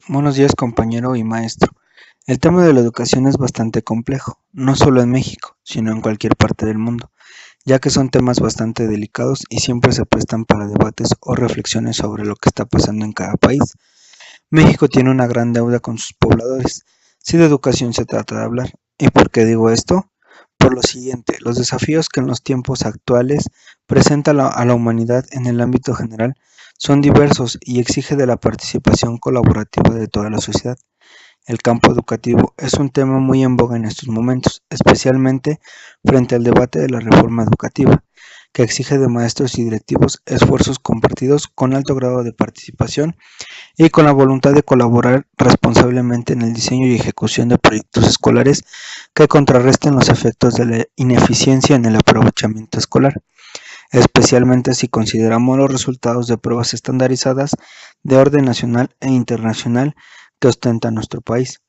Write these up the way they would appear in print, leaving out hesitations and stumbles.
Buenos días, compañero y maestro. El tema de la educación es bastante complejo, no solo en México, sino en cualquier parte del mundo, ya que son temas bastante delicados y siempre se prestan para debates o reflexiones sobre lo que está pasando en cada país. México tiene una gran deuda con sus pobladores, si de educación se trata de hablar. ¿Y por qué digo esto? Por lo siguiente, los desafíos que en los tiempos actuales presenta a la humanidad en el ámbito general son diversos y exige de la participación colaborativa de toda la sociedad. El campo educativo es un tema muy en boga en estos momentos, especialmente frente al debate de la reforma educativa, que exige de maestros y directivos esfuerzos compartidos con alto grado de participación y con la voluntad de colaborar responsablemente en el diseño y ejecución de proyectos escolares que contrarresten los efectos de la ineficiencia en el aprovechamiento escolar, especialmente si consideramos los resultados de pruebas estandarizadas de orden nacional e internacional que ostenta nuestro país.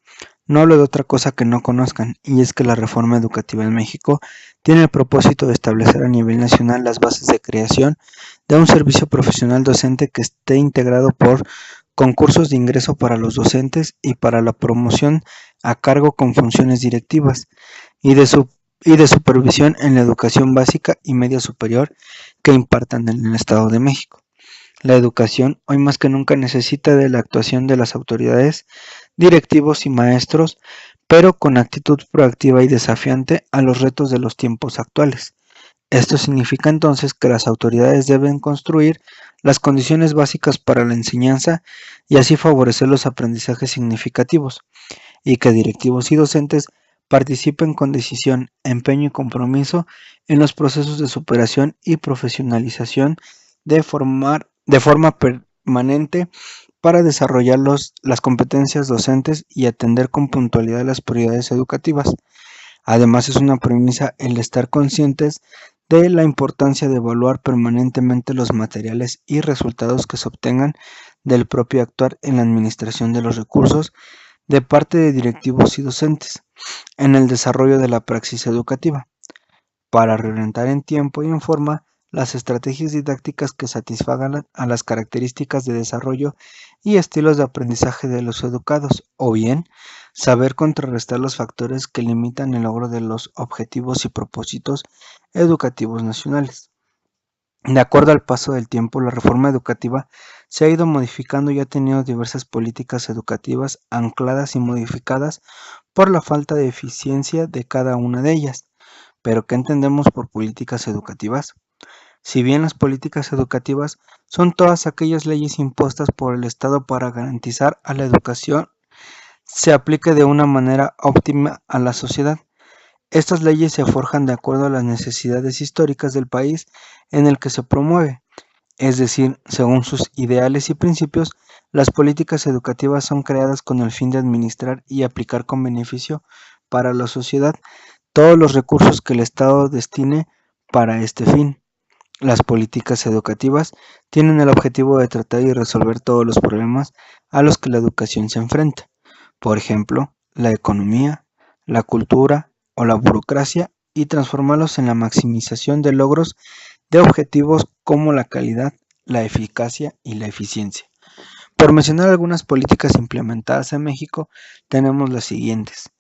No hablo de otra cosa que no conozcan, y es que la reforma educativa en México tiene el propósito de establecer a nivel nacional las bases de creación de un servicio profesional docente que esté integrado por concursos de ingreso para los docentes y para la promoción a cargo con funciones directivas y de supervisión en la educación básica y media superior que impartan en el Estado de México. La educación hoy más que nunca necesita de la actuación de las autoridades, directivos y maestros, pero con actitud proactiva y desafiante a los retos de los tiempos actuales. Esto significa entonces que las autoridades deben construir las condiciones básicas para la enseñanza y así favorecer los aprendizajes significativos, y que directivos y docentes participen con decisión, empeño y compromiso en los procesos de superación y profesionalización de forma permanente para desarrollar las competencias docentes y atender con puntualidad las prioridades educativas. Además, es una premisa el estar conscientes de la importancia de evaluar permanentemente los materiales y resultados que se obtengan del propio actuar en la administración de los recursos de parte de directivos y docentes en el desarrollo de la praxis educativa, para reorientar en tiempo y en forma las estrategias didácticas que satisfagan a las características de desarrollo y estilos de aprendizaje de los educados, o bien saber contrarrestar los factores que limitan el logro de los objetivos y propósitos educativos nacionales. De acuerdo al paso del tiempo, la reforma educativa se ha ido modificando y ha tenido diversas políticas educativas ancladas y modificadas por la falta de eficiencia de cada una de ellas. ¿Pero qué entendemos por políticas educativas? Si bien las políticas educativas son todas aquellas leyes impuestas por el Estado para garantizar a la educación se aplique de una manera óptima a la sociedad. Estas leyes se forjan de acuerdo a las necesidades históricas del país en el que se promueve, es decir, según sus ideales y principios, las políticas educativas son creadas con el fin de administrar y aplicar con beneficio para la sociedad todos los recursos que el Estado destine para este fin. Las políticas educativas tienen el objetivo de tratar y resolver todos los problemas a los que la educación se enfrenta, por ejemplo, la economía, la cultura o la burocracia, y transformarlos en la maximización de logros de objetivos como la calidad, la eficacia y la eficiencia. Por mencionar algunas políticas implementadas en México, tenemos las siguientes.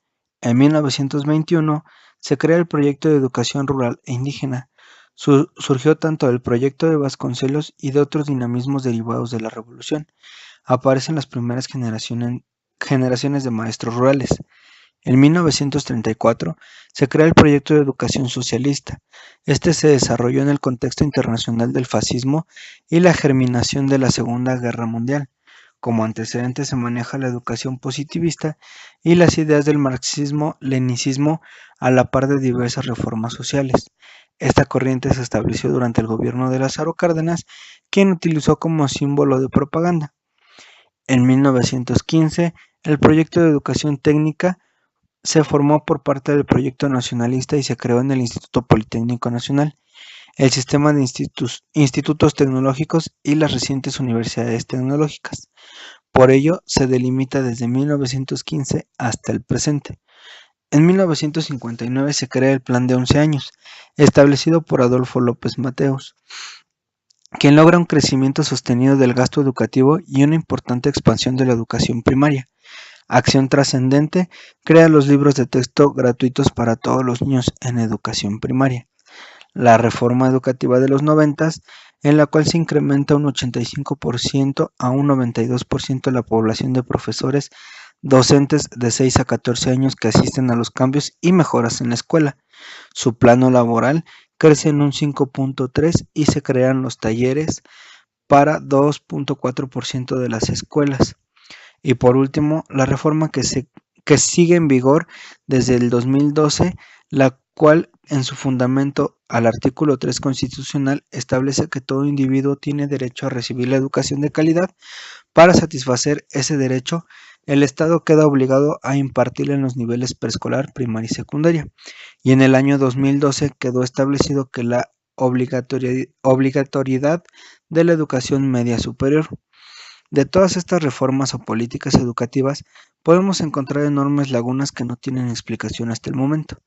En 1921 se crea el Proyecto de Educación Rural e Indígena. Surgió tanto del proyecto de Vasconcelos y de otros dinamismos derivados de la Revolución. Aparecen las primeras generaciones de maestros rurales. En 1934 se crea el Proyecto de Educación Socialista. Este se desarrolló en el contexto internacional del fascismo y la germinación de la Segunda Guerra Mundial. Como antecedente se maneja la educación positivista y las ideas del marxismo-leninismo a la par de diversas reformas sociales. Esta corriente se estableció durante el gobierno de Lázaro Cárdenas, quien utilizó como símbolo de propaganda. En 1915, el proyecto de educación técnica se formó por parte del proyecto nacionalista y se creó en el Instituto Politécnico Nacional, el sistema de institutos tecnológicos y las recientes universidades tecnológicas. Por ello, se delimita desde 1915 hasta el presente. En 1959 se crea el Plan de 11 años, establecido por Adolfo López Mateos, quien logra un crecimiento sostenido del gasto educativo y una importante expansión de la educación primaria. Acción trascendente, crea los libros de texto gratuitos para todos los niños en educación primaria. La reforma educativa de los 90, en la cual se incrementa un 85% a un 92% la población de profesores docentes de 6 a 14 años que asisten a los cambios y mejoras en la escuela. Su plano laboral crece en un 5.3 y se crean los talleres para 2.4% de las escuelas. Y por último, la reforma que sigue en vigor desde el 2012, la cual en su fundamento al artículo 3 constitucional establece que todo individuo tiene derecho a recibir la educación de calidad. Para satisfacer ese derecho, el Estado queda obligado a impartirla en los niveles preescolar, primaria y secundaria. Y en el año 2012 quedó establecido que la obligatoriedad de la educación media superior. De todas estas reformas o políticas educativas, podemos encontrar enormes lagunas que no tienen explicación hasta el momento.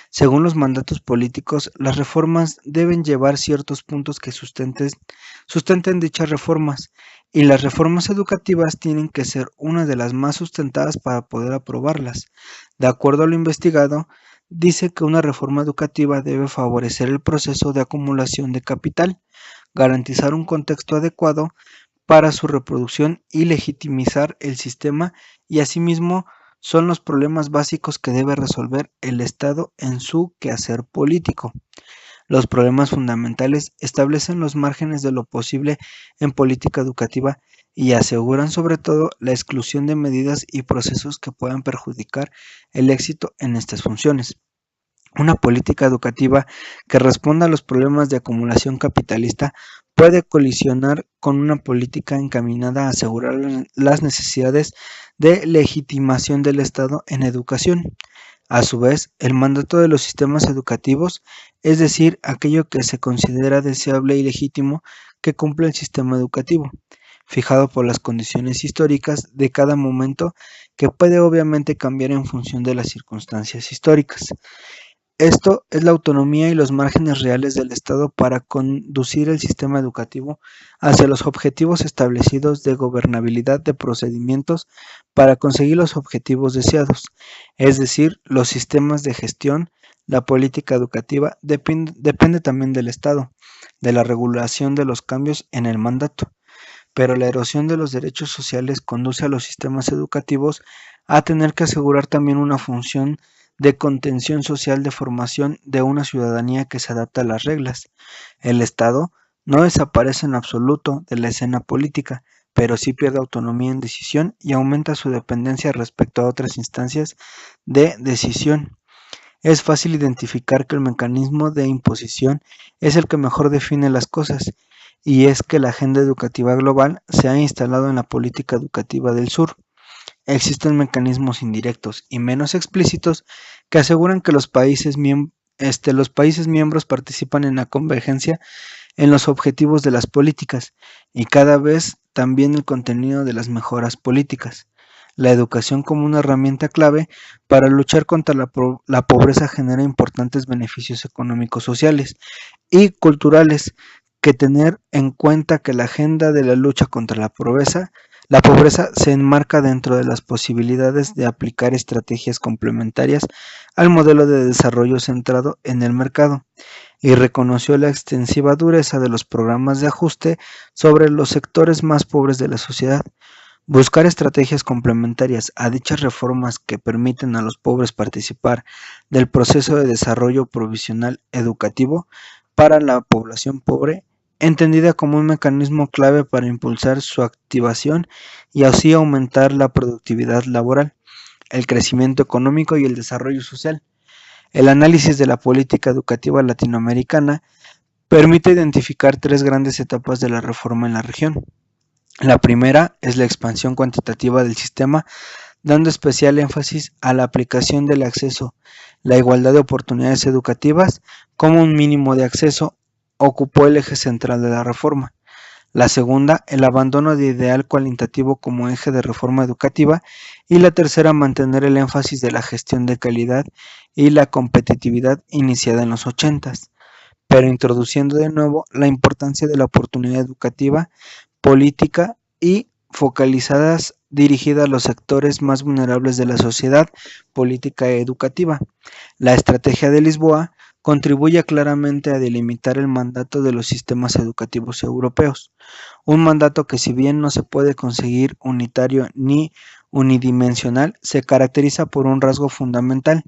Según los mandatos políticos, las reformas deben llevar ciertos puntos que sustenten dichas reformas, y las reformas educativas tienen que ser una de las más sustentadas para poder aprobarlas. De acuerdo a lo investigado, dice que una reforma educativa debe favorecer el proceso de acumulación de capital, garantizar un contexto adecuado para su reproducción y legitimizar el sistema, y asimismo son los problemas básicos que debe resolver el Estado en su quehacer político. Los problemas fundamentales establecen los márgenes de lo posible en política educativa y aseguran sobre todo la exclusión de medidas y procesos que puedan perjudicar el éxito en estas funciones. Una política educativa que responda a los problemas de acumulación capitalista puede colisionar con una política encaminada a asegurar las necesidades de legitimación del Estado en educación. A su vez, el mandato de los sistemas educativos, es decir, aquello que se considera deseable y legítimo que cumple el sistema educativo, fijado por las condiciones históricas de cada momento, que puede obviamente cambiar en función de las circunstancias históricas. Esto es la autonomía y los márgenes reales del Estado para conducir el sistema educativo hacia los objetivos establecidos de gobernabilidad de procedimientos para conseguir los objetivos deseados, es decir, los sistemas de gestión. La política educativa depende también del Estado, de la regulación de los cambios en el mandato, pero la erosión de los derechos sociales conduce a los sistemas educativos a tener que asegurar también una función de contención social de formación de una ciudadanía que se adapta a las reglas. El Estado no desaparece en absoluto de la escena política, pero sí pierde autonomía en decisión y aumenta su dependencia respecto a otras instancias de decisión. Es fácil identificar que el mecanismo de imposición es el que mejor define las cosas, y es que la agenda educativa global se ha instalado en la política educativa del sur. Existen mecanismos indirectos y menos explícitos que aseguran que los países miembros participan en la convergencia en los objetivos de las políticas y cada vez también el contenido de las mejoras políticas. La educación como una herramienta clave para luchar contra la pobreza genera importantes beneficios económicos, sociales y culturales, que tener en cuenta que la agenda de la lucha contra la pobreza se enmarca dentro de las posibilidades de aplicar estrategias complementarias al modelo de desarrollo centrado en el mercado, y reconoció la extensiva dureza de los programas de ajuste sobre los sectores más pobres de la sociedad. Buscar estrategias complementarias a dichas reformas que permiten a los pobres participar del proceso de desarrollo provisional educativo para la población pobre, entendida como un mecanismo clave para impulsar su activación y así aumentar la productividad laboral, el crecimiento económico y el desarrollo social. El análisis de la política educativa latinoamericana permite identificar tres grandes etapas de la reforma en la región. La primera es la expansión cuantitativa del sistema, dando especial énfasis a la aplicación del acceso. La igualdad de oportunidades educativas como un mínimo de acceso ocupó el eje central de la reforma. La segunda, el abandono de ideal cualitativo como eje de reforma educativa, y la tercera, mantener el énfasis de la gestión de calidad y la competitividad iniciada en los 80s. pero introduciendo de nuevo la importancia de la oportunidad educativa, política y focalizadas dirigidas a los sectores más vulnerables de la sociedad, política y educativa. La estrategia de Lisboa contribuye claramente a delimitar el mandato de los sistemas educativos europeos, un mandato que si bien no se puede conseguir unitario ni unidimensional, se caracteriza por un rasgo fundamental: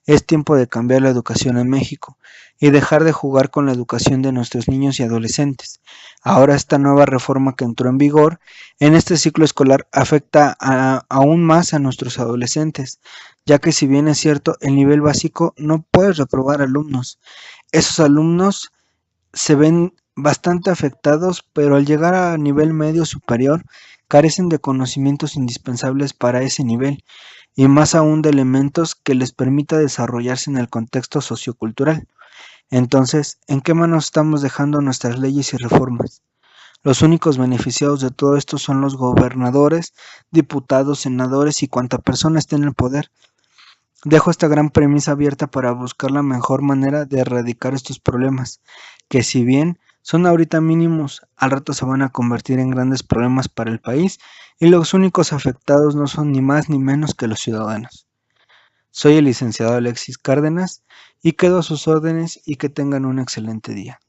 es tiempo de cambiar la educación en México y dejar de jugar con la educación de nuestros niños y adolescentes. Ahora esta nueva reforma que entró en vigor en este ciclo escolar afecta aún más a nuestros adolescentes, ya que si bien es cierto, el nivel básico no puede reprobar alumnos. Esos alumnos se ven bastante afectados, pero al llegar a nivel medio superior carecen de conocimientos indispensables para ese nivel y más aún de elementos que les permita desarrollarse en el contexto sociocultural. Entonces, ¿en qué manos estamos dejando nuestras leyes y reformas? Los únicos beneficiados de todo esto son los gobernadores, diputados, senadores y cuanta persona esté en el poder. Dejo esta gran premisa abierta para buscar la mejor manera de erradicar estos problemas, que si bien son ahorita mínimos, al rato se van a convertir en grandes problemas para el país y los únicos afectados no son ni más ni menos que los ciudadanos. Soy el licenciado Alexis Cárdenas y quedo a sus órdenes y que tengan un excelente día.